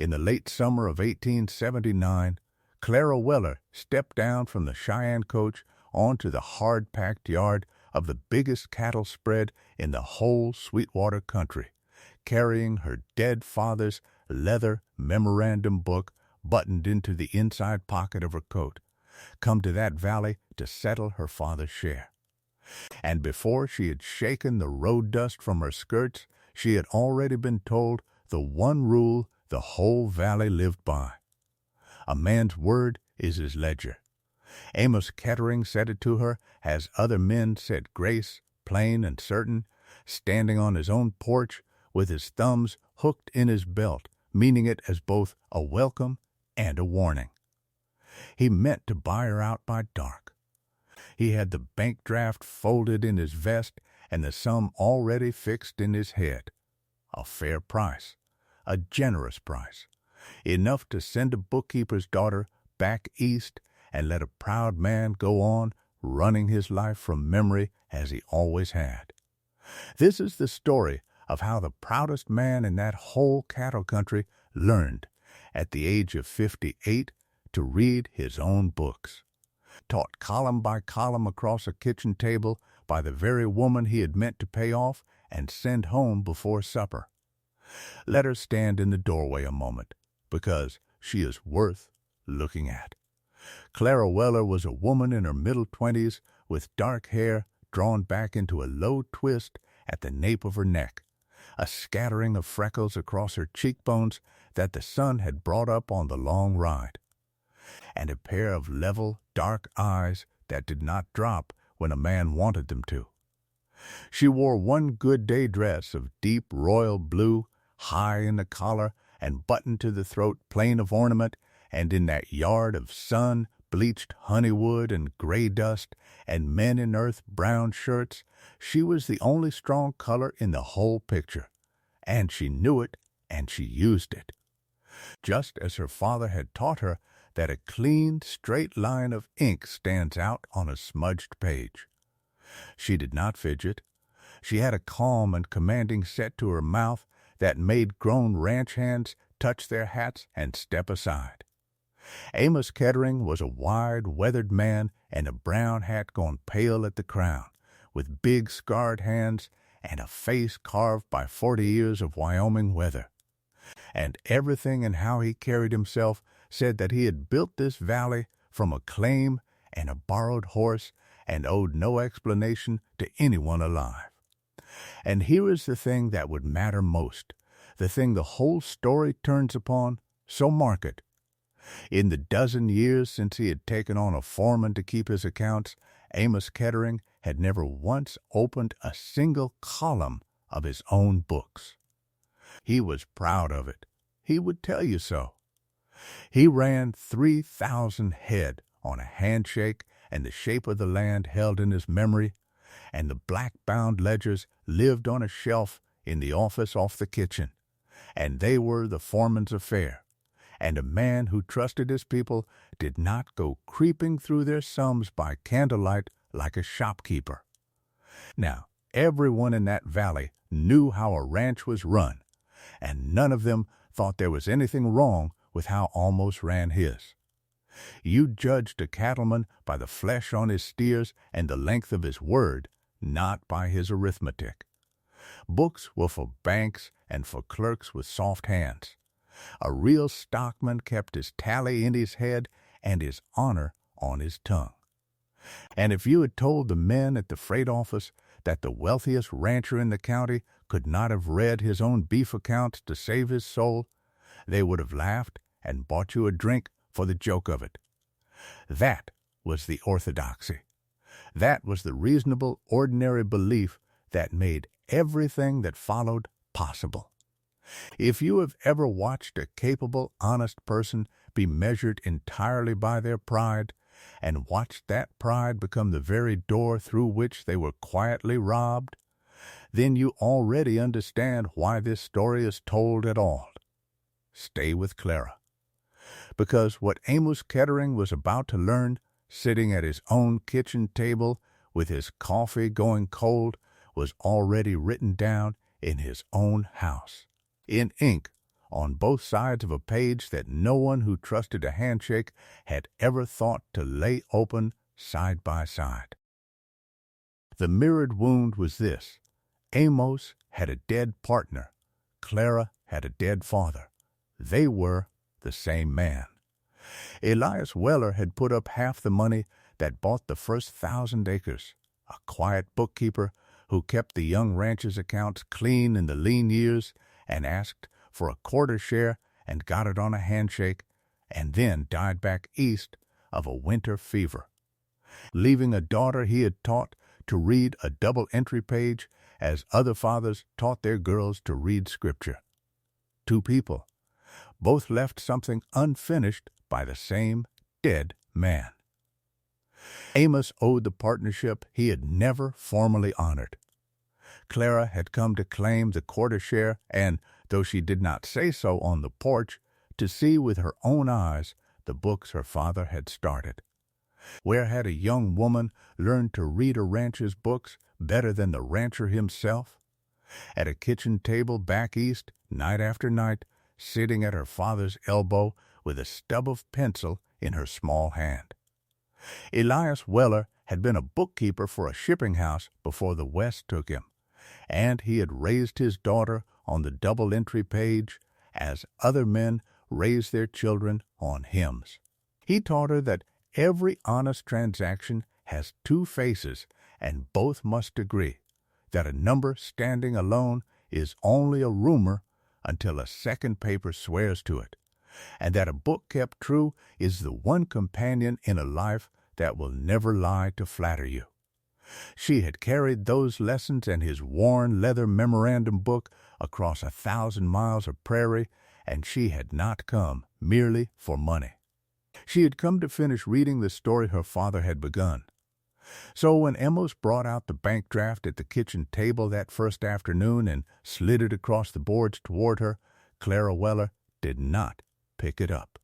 In the late summer of 1879, Clara Weller stepped down from the Cheyenne coach onto the hard-packed yard of the biggest cattle spread in the whole Sweetwater country, carrying her dead father's leather memorandum book buttoned into the inside pocket of her coat, come to that valley to settle her father's share. And before she had shaken the road dust from her skirts, she had already been told the one rule the whole valley lived by. A man's word is his ledger. Amos Kettering said it to her as other men said grace, plain and certain, standing on his own porch with his thumbs hooked in his belt, meaning it as both a welcome and a warning. He meant to buy her out by dark. He had the bank draft folded in his vest and the sum already fixed in his head. A fair price, a generous price, enough to send a bookkeeper's daughter back east and let a proud man go on running his life from memory as he always had. This is the story of how the proudest man in that whole cattle country learned, at the age of 58, to read his own books. Taught column by column across a kitchen table by the very woman he had meant to pay off and send home before supper. Let her stand in the doorway a moment, because she is worth looking at. Clara Weller was a woman in her middle 20s with dark hair drawn back into a low twist at the nape of her neck, a scattering of freckles across her cheekbones that the sun had brought up on the long ride, and a pair of level, dark eyes that did not drop when a man wanted them to. She wore one good day dress of deep royal blue, high in the collar and buttoned to the throat plain of ornament, and in that yard of sun-bleached honeywood and gray dust and men in earth brown shirts, she was the only strong color in the whole picture, and she knew it and she used it. Just as her father had taught her that a clean, straight line of ink stands out on a smudged page. She did not fidget. She had a calm and commanding set to her mouth that made grown ranch hands touch their hats and step aside. Amos Kettering was a wide, weathered man in a brown hat gone pale at the crown, with big scarred hands and a face carved by 40 years of Wyoming weather. And everything in how he carried himself said that he had built this valley from a claim and a borrowed horse and owed no explanation to anyone alive. And here is the thing that would matter most, the thing the whole story turns upon, so mark it. In the dozen years since he had taken on a foreman to keep his accounts, Amos Kettering had never once opened a single column of his own books. He was proud of it. He would tell you so. He ran 3,000 head on a handshake and the shape of the land held in his memory, and the black-bound ledgers lived on a shelf in the office off the kitchen, and they were the foreman's affair, and a man who trusted his people did not go creeping through their sums by candlelight like a shopkeeper. Now, everyone in that valley knew how a ranch was run, and none of them thought there was anything wrong with how Almost ran his. You judged a cattleman by the flesh on his steers and the length of his word, not by his arithmetic. Books were for banks and for clerks with soft hands. A real stockman kept his tally in his head and his honor on his tongue. And if you had told the men at the freight office that the wealthiest rancher in the county could not have read his own beef accounts to save his soul, they would have laughed and bought you a drink for the joke of it. That was the orthodoxy. That was the reasonable, ordinary belief that made everything that followed possible. If you have ever watched a capable, honest person be measured entirely by their pride, and watched that pride become the very door through which they were quietly robbed, then you already understand why this story is told at all. Stay with Clara. Because what Amos Kettering was about to learn, sitting at his own kitchen table with his coffee going cold, was already written down in his own house, in ink on both sides of a page that no one who trusted a handshake had ever thought to lay open side by side. The mirrored wound was this: Amos had a dead partner. Clara had a dead father. They were the same man. Elias Weller had put up half the money that bought the first 1,000 acres, a quiet bookkeeper who kept the young rancher's accounts clean in the lean years and asked for a quarter share and got it on a handshake, and then died back east of a winter fever, leaving a daughter he had taught to read a double entry page as other fathers taught their girls to read scripture. Two people, both left something unfinished by the same dead man. Amos owed the partnership he had never formally honored. Clara had come to claim the quarter share and, though she did not say so on the porch, to see with her own eyes the books her father had started. Where had a young woman learned to read a rancher's books better than the rancher himself? At a kitchen table back east, night after night, sitting at her father's elbow with a stub of pencil in her small hand. Elias Weller had been a bookkeeper for a shipping house before the West took him, and he had raised his daughter on the double entry page as other men raise their children on hymns. He taught her that every honest transaction has two faces, and both must agree, that a number standing alone is only a rumor until a second paper swears to it, and that a book kept true is the one companion in a life that will never lie to flatter you. She had carried those lessons and his worn leather memorandum book across 1,000 miles of prairie, and she had not come merely for money. She had come to finish reading the story her father had begun. So when Amos brought out the bank draft at the kitchen table that first afternoon and slid it across the boards toward her, Clara Weller did not pick it up.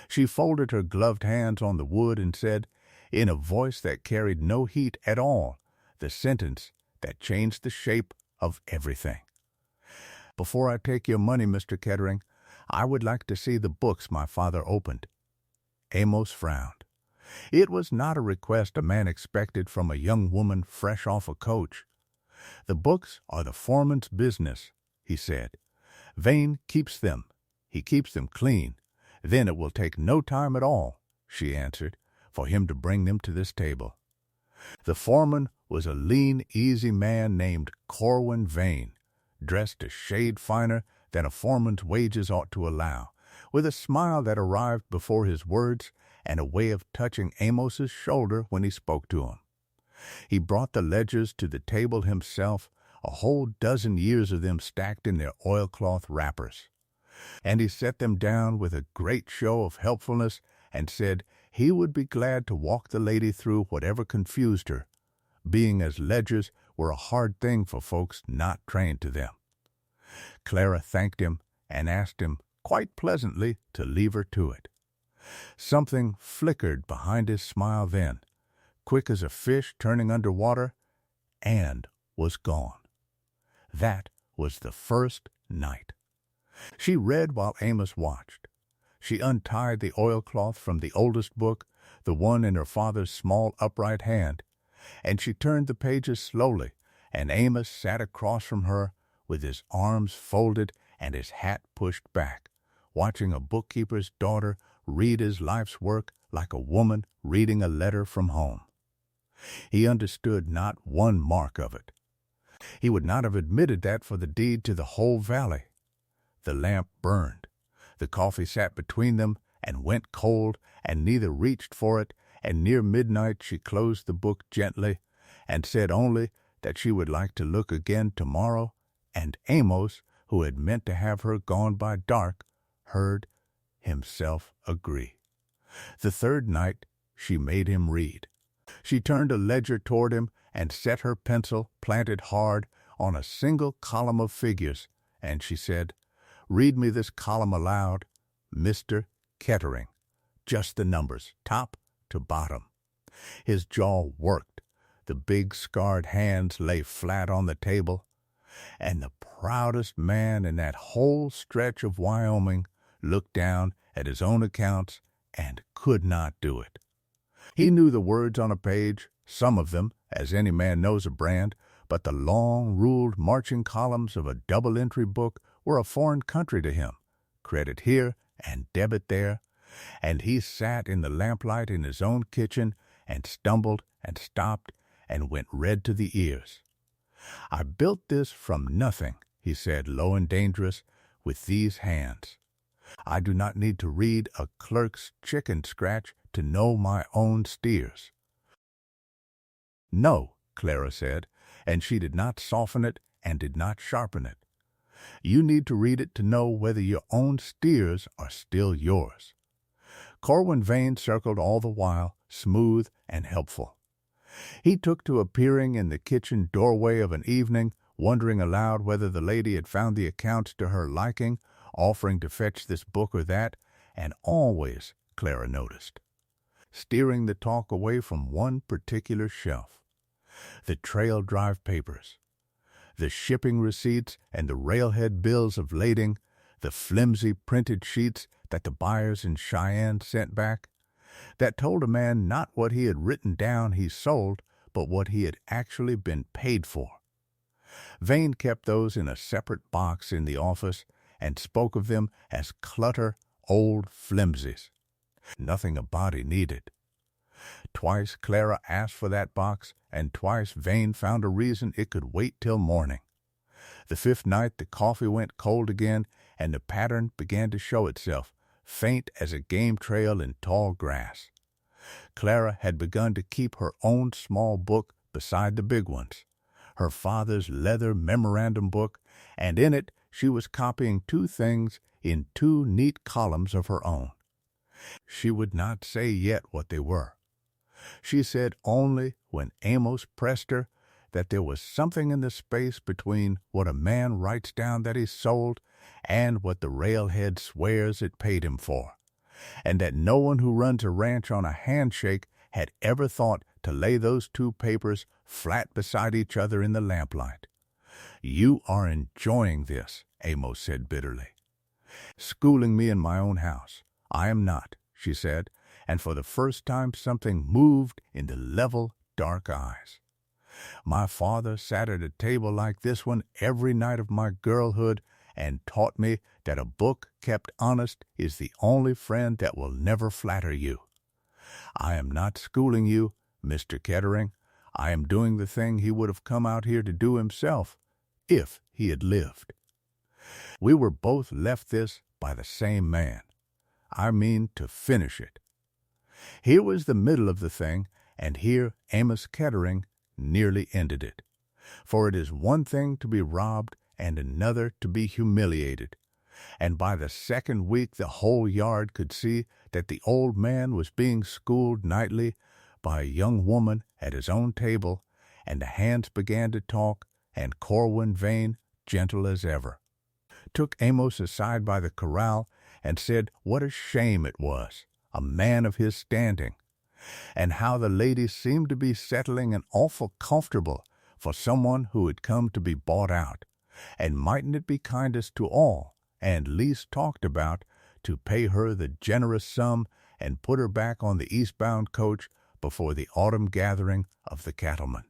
She folded her gloved hands on the wood and said, in a voice that carried no heat at all, the sentence that changed the shape of everything. Before I take your money, Mr. Kettering, I would like to see the books my father opened. Amos frowned. It was not a request a man expected from a young woman fresh off a coach. The books are the foreman's business, he said. Vane keeps them. He keeps them clean. Then it will take no time at all, she answered, for him to bring them to this table. The foreman was a lean, easy man named Corwin Vane, dressed a shade finer than a foreman's wages ought to allow, with a smile that arrived before his words and a way of touching Amos's shoulder when he spoke to him. He brought the ledgers to the table himself, a whole dozen years of them stacked in their oilcloth wrappers. And he set them down with a great show of helpfulness and said he would be glad to walk the lady through whatever confused her, being as ledgers were a hard thing for folks not trained to them. Clara thanked him and asked him quite pleasantly to leave her to it. Something flickered behind his smile then, quick as a fish turning under water, and was gone. That was the first night. She read while Amos watched. She untied the oilcloth from the oldest book, the one in her father's small upright hand, and she turned the pages slowly, and Amos sat across from her with his arms folded and his hat pushed back, watching a bookkeeper's daughter read his life's work like a woman reading a letter from home. He understood not one mark of it. He would not have admitted that for the deed to the whole valley. The lamp burned. The coffee sat between them and went cold, and neither reached for it, and near midnight she closed the book gently and said only that she would like to look again tomorrow, and Amos, who had meant to have her gone by dark, heard himself agree. The third night she made him read. She turned a ledger toward him and set her pencil, planted hard, on a single column of figures, and she said, "Read me this column aloud, Mr. Kettering. Just the numbers, top to bottom." His jaw worked. The big scarred hands lay flat on the table, and the proudest man in that whole stretch of Wyoming looked down at his own accounts and could not do it. He knew the words on a page, some of them, as any man knows a brand, but the long, ruled marching columns of a double-entry book were a foreign country to him, credit here and debit there, and he sat in the lamplight in his own kitchen and stumbled and stopped and went red to the ears. "I built this from nothing," he said, low and dangerous, "with these hands. I do not need to read a clerk's chicken scratch to know my own steers." "No," Clara said, and she did not soften it and did not sharpen it. "You need to read it to know whether your own steers are still yours." Corwin Vane circled all the while, smooth and helpful. He took to appearing in the kitchen doorway of an evening, wondering aloud whether the lady had found the accounts to her liking, offering to fetch this book or that, and always, Clara noticed, steering the talk away from one particular shelf. The trail drive papers, the shipping receipts and the railhead bills of lading, the flimsy printed sheets that the buyers in Cheyenne sent back, that told a man not what he had written down he sold, but what he had actually been paid for. Vane kept those in a separate box in the office and spoke of them as clutter old flimsies. Nothing a body needed. Twice Clara asked for that box, and twice Vane found a reason it could wait till morning. The fifth night the coffee went cold again, and the pattern began to show itself, faint as a game trail in tall grass. Clara had begun to keep her own small book beside the big ones, her father's leather memorandum book, and in it she was copying two things in two neat columns of her own. She would not say yet what they were. She said only, when Amos pressed her, that there was something in the space between what a man writes down that he sold and what the railhead swears it paid him for, and that no one who runs a ranch on a handshake had ever thought to lay those two papers flat beside each other in the lamplight. "You are enjoying this," Amos said bitterly. "Schooling me in my own house. I am not," she said, and for the first time something moved in the level, dark eyes. "My father sat at a table like this one every night of my girlhood and taught me that a book kept honest is the only friend that will never flatter you. I am not schooling you, Mr. Kettering. I am doing the thing he would have come out here to do himself, if he had lived. We were both left this by the same man. I mean to finish it." Here was the middle of the thing, and here Amos Kettering nearly ended it. For it is one thing to be robbed and another to be humiliated, and by the second week the whole yard could see that the old man was being schooled nightly by a young woman at his own table, and the hands began to talk, and Corwin Vane, gentle as ever, took Amos aside by the corral and said what a shame it was, a man of his standing, and how the lady seemed to be settling an awful comfortable for someone who had come to be bought out, and mightn't it be kindest to all, and least talked about, to pay her the generous sum and put her back on the eastbound coach before the autumn gathering of the cattlemen,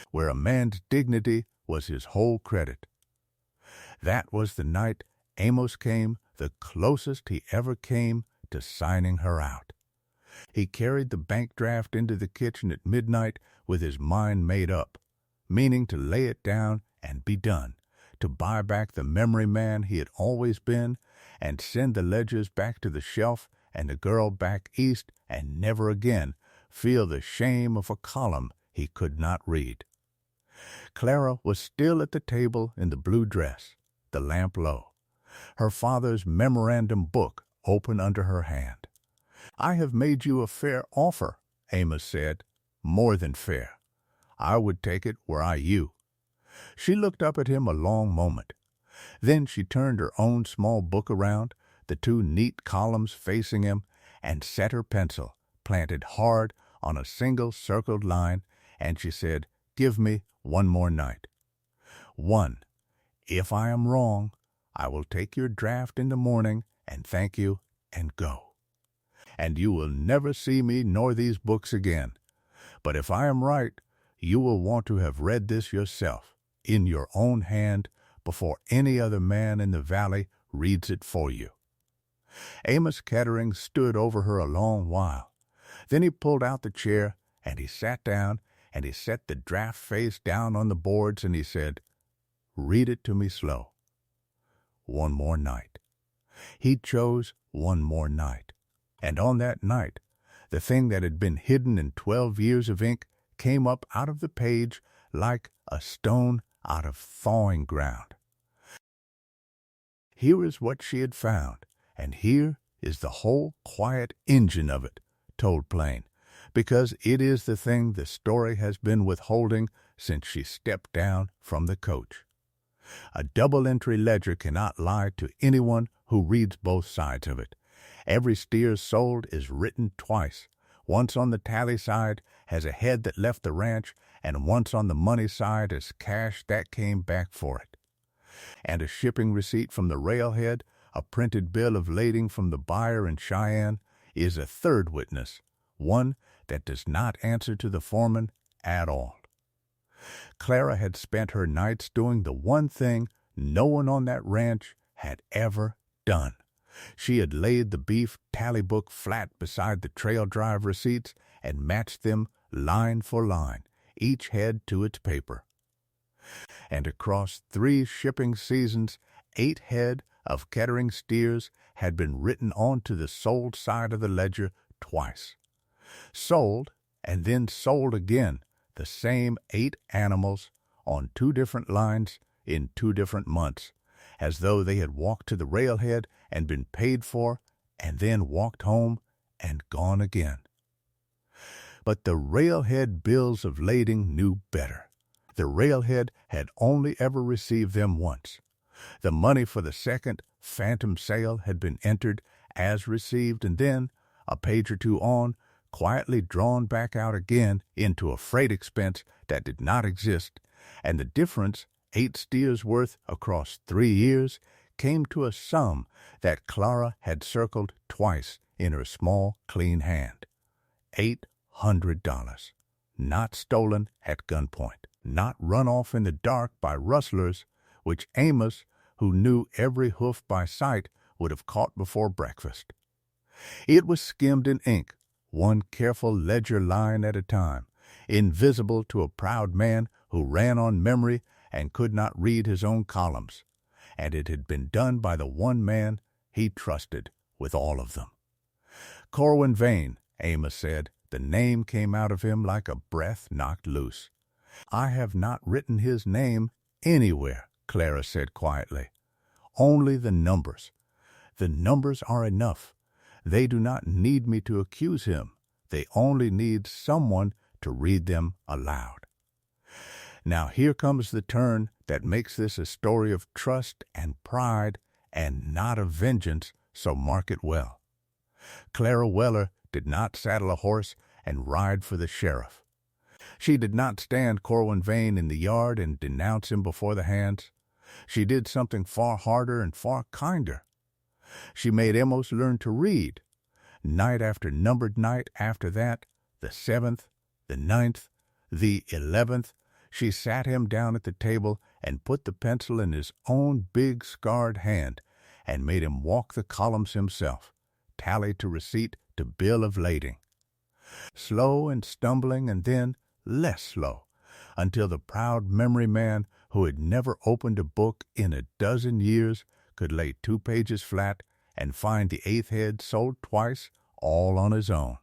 where a man's dignity was his whole credit. That was the night Amos came the closest he ever came to signing her out. He carried the bank draft into the kitchen at midnight with his mind made up, meaning to lay it down and be done, to buy back the memory man he had always been, and send the ledgers back to the shelf and the girl back east, and never again feel the shame of a column he could not read. Clara was still at the table in the blue dress, the lamp low, her father's memorandum book open under her hand. "I have made you a fair offer," Amos said. "More than fair. I would take it were I you." She looked up at him a long moment. Then she turned her own small book around, the two neat columns facing him, and set her pencil, planted hard on a single circled line, and she said, "Give me one more night." One. If I am wrong, I will take your draft in the morning and thank you and go. And you will never see me nor these books again. But if I am right, you will want to have read this yourself, in your own hand, before any other man in the valley reads it for you. Amos Kettering stood over her a long while. Then he pulled out the chair, and he sat down, and he set the draft face down on the boards, and he said, "Read it to me slow." One more night. He chose one more night. And on that night, the thing that had been hidden in 12 years of ink came up out of the page like a stone out of thawing ground. Here is what she had found, and here is the whole quiet engine of it, told plain, because it is the thing the story has been withholding since she stepped down from the coach. A double-entry ledger cannot lie to anyone who reads both sides of it. Every steer sold is written twice, once on the tally side as a head that left the ranch, and once on the money side as cash that came back for it. And a shipping receipt from the railhead, a printed bill of lading from the buyer in Cheyenne, is a third witness, one that does not answer to the foreman at all. Clara had spent her nights doing the one thing no one on that ranch had ever done. She had laid the beef tally book flat beside the trail drive receipts and matched them line for line, each head to its paper. And across 3 shipping seasons, 8 head of Kettering steers had been written onto the sold side of the ledger twice. Sold, and then sold again, the same 8 animals on 2 different lines in 2 different months, as though they had walked to the railhead and been paid for, and then walked home and gone again. But the railhead bills of lading knew better. The railhead had only ever received them once. The money for the second phantom sale had been entered as received, and then, a page or two on, quietly drawn back out again into a freight expense that did not exist, and the difference, 8 steers' worth across 3 years, came to a sum that Clara had circled twice in her small, clean hand. $800. Not stolen at gunpoint, not run off in the dark by rustlers, which Amos, who knew every hoof by sight, would have caught before breakfast. It was skimmed in ink, one careful ledger line at a time, invisible to a proud man who ran on memory and could not read his own columns, and it had been done by the one man he trusted with all of them. Corwin Vane, Amos said. The name came out of him like a breath knocked loose. "I have not written his name anywhere," Clara said quietly. "Only the numbers. The numbers are enough. They do not need me to accuse him. They only need someone to read them aloud." Now here comes the turn that makes this a story of trust and pride and not of vengeance, so mark it well. Clara Weller did not saddle a horse and ride for the sheriff. She did not stand Corwin Vane in the yard and denounce him before the hands. She did something far harder and far kinder. She made Amos learn to read. Night after numbered night after that, the 7th, the 9th, the 11th, she sat him down at the table and put the pencil in his own big scarred hand and made him walk the columns himself, tally to receipt to bill of lading. Slow and stumbling, and then less slow, until the proud memory man who had never opened a book in a dozen years could lay 2 pages flat and find the 8th head sold twice, all on his own.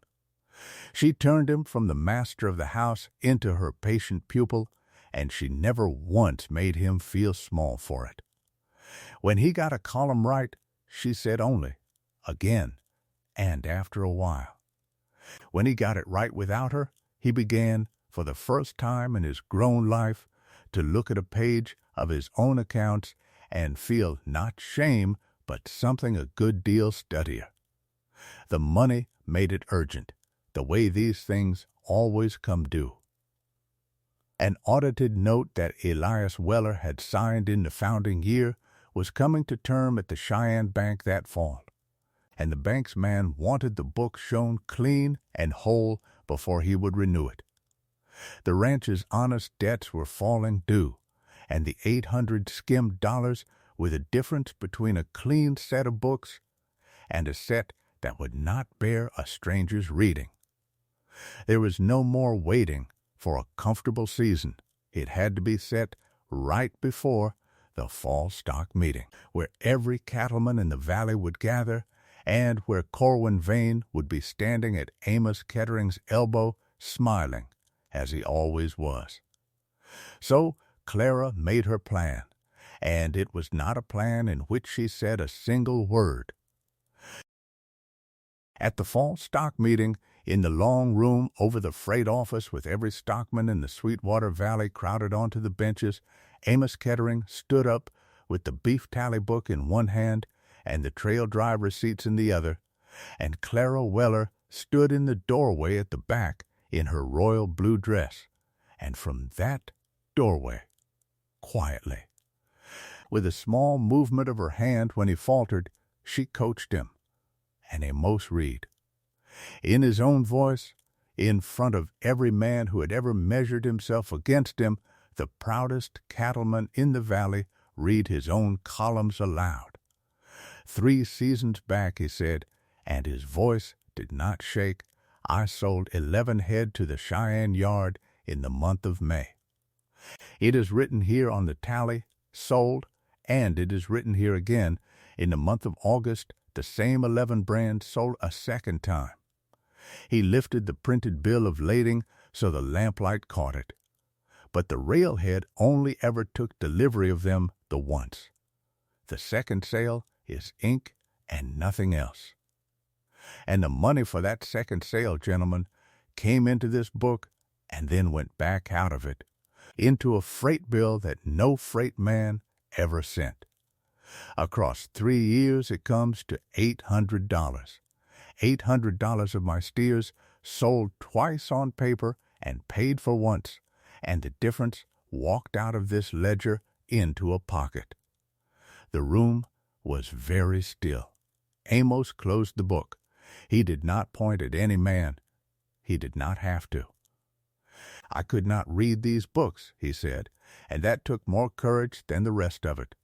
She turned him from the master of the house into her patient pupil, and she never once made him feel small for it. When he got a column right, she said only, again, and after a while. When he got it right without her, he began, for the first time in his grown life, to look at a page of his own accounts and feel not shame, but something a good deal steadier. The money made it urgent, the way these things always come due. An audited note that Elias Weller had signed in the founding year was coming to term at the Cheyenne Bank that fall, and the bank's man wanted the book shown clean and whole before he would renew it. The ranch's honest debts were falling due, and the 800 skimmed dollars were the difference between a clean set of books and a set that would not bear a stranger's reading. There was no more waiting for a comfortable season. It had to be set right before the fall stock meeting, where every cattleman in the valley would gather and where Corwin Vane would be standing at Amos Kettering's elbow, smiling, as he always was. So Clara made her plan, and it was not a plan in which she said a single word. At the fall stock meeting, in the long room over the freight office with every stockman in the Sweetwater Valley crowded onto the benches, Amos Kettering stood up with the beef tally book in one hand and the trail drive receipts in the other, and Clara Weller stood in the doorway at the back in her royal blue dress, and from that doorway, quietly, with a small movement of her hand when he faltered, she coached him, and Amos Reed, in his own voice, in front of every man who had ever measured himself against him, the proudest cattleman in the valley, read his own columns aloud. 3 seasons back, he said, and his voice did not shake, I sold 11 head to the Cheyenne yard in the month of May. It is written here on the tally, sold, and it is written here again, in the month of August, the same 11 brands sold a second time. He lifted the printed bill of lading so the lamplight caught it. But the railhead only ever took delivery of them the once. The second sale is ink and nothing else. And the money for that second sale, gentlemen, came into this book and then went back out of it, into a freight bill that no freight man ever sent. Across 3 years it comes to $800. $800 of my steers sold twice on paper and paid for once, and the difference walked out of this ledger into a pocket. The room was very still. Amos closed the book. He did not point at any man. He did not have to. I could not read these books, he said, and that took more courage than the rest of it.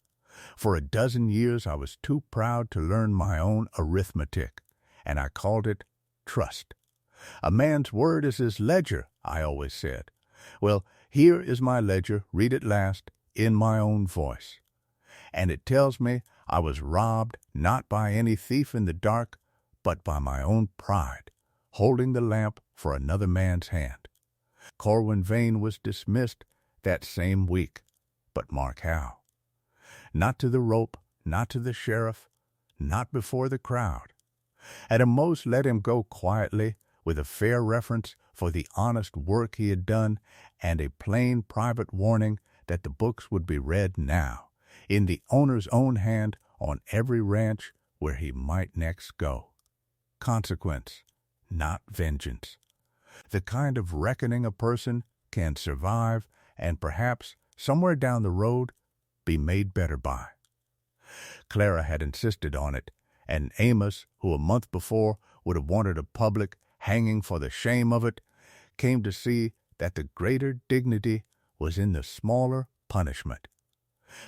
For a dozen years I was too proud to learn my own arithmetic, and I called it trust. A man's word is his ledger, I always said. Well, here is my ledger, read it last, in my own voice. And it tells me I was robbed not by any thief in the dark, but by my own pride, holding the lamp for another man's hand. Corwin Vane was dismissed that same week, but mark how. Not to the rope, not to the sheriff, not before the crowd. At most let him go quietly, with a fair reference for the honest work he had done, and a plain private warning that the books would be read now, in the owner's own hand, on every ranch where he might next go. Consequence, not vengeance. The kind of reckoning a person can survive and perhaps, somewhere down the road, be made better by. Clara had insisted on it, and Amos, who a month before would have wanted a public hanging for the shame of it, came to see that the greater dignity was in the smaller punishment.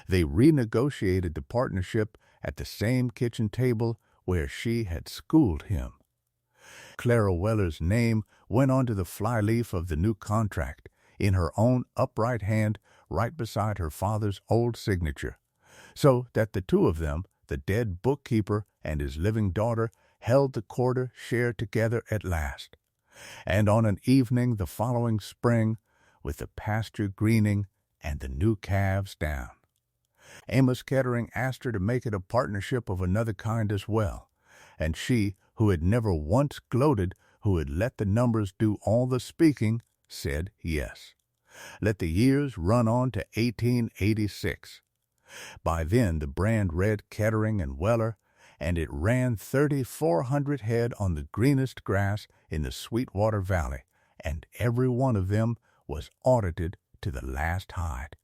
They renegotiated the partnership at the same kitchen table where she had schooled him. Clara Weller's name went onto the flyleaf of the new contract, in her own upright hand right beside her father's old signature, so that the two of them, the dead bookkeeper and his living daughter, held the quarter share together at last. And on an evening the following spring, with the pasture greening and the new calves down, Amos Kettering asked her to make it a partnership of another kind as well, and she, who had never once gloated, who had let the numbers do all the speaking, said yes. Let the years run on to 1886. By then the brand read Kettering and Weller, and it ran 3,400 head on the greenest grass in the Sweetwater Valley, and every one of them was audited to the last hide.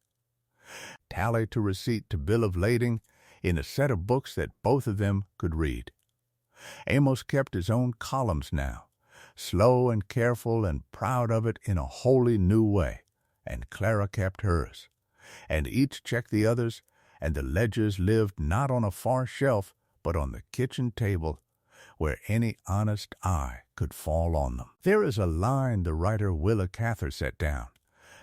Tally to receipt to bill of lading in a set of books that both of them could read. Amos kept his own columns now, slow and careful and proud of it in a wholly new way, and Clara kept hers, and each checked the others, and the ledgers lived not on a far shelf, but on the kitchen table, where any honest eye could fall on them. There is a line the writer Willa Cather set down,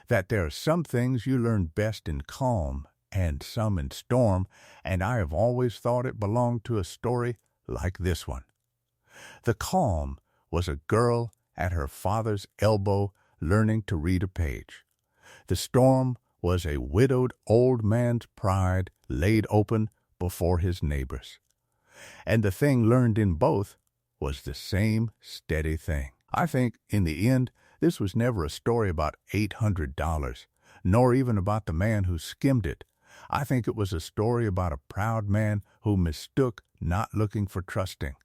that there are some things you learn best in calm and some in storm, and I have always thought it belonged to a story like this one. The calm was a girl at her father's elbow learning to read a page. The storm was a widowed old man's pride laid open before his neighbors. And the thing learned in both was the same steady thing. I think, in the end, this was never a story about $800, nor even about the man who skimmed it. I think it was a story about a proud man who mistook not looking for trusting,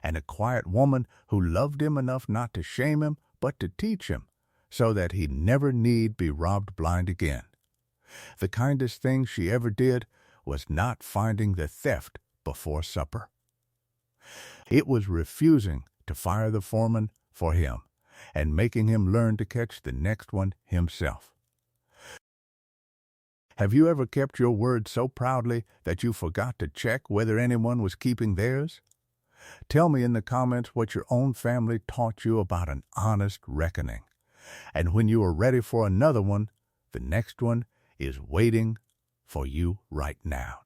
and a quiet woman who loved him enough not to shame him, but to teach him, so that he never need be robbed blind again. The kindest thing she ever did was not finding the theft before supper. It was refusing to fire the foreman for him and making him learn to catch the next one himself. Have you ever kept your word so proudly that you forgot to check whether anyone was keeping theirs? Tell me in the comments what your own family taught you about an honest reckoning. And when you are ready for another one, the next one is waiting for you right now.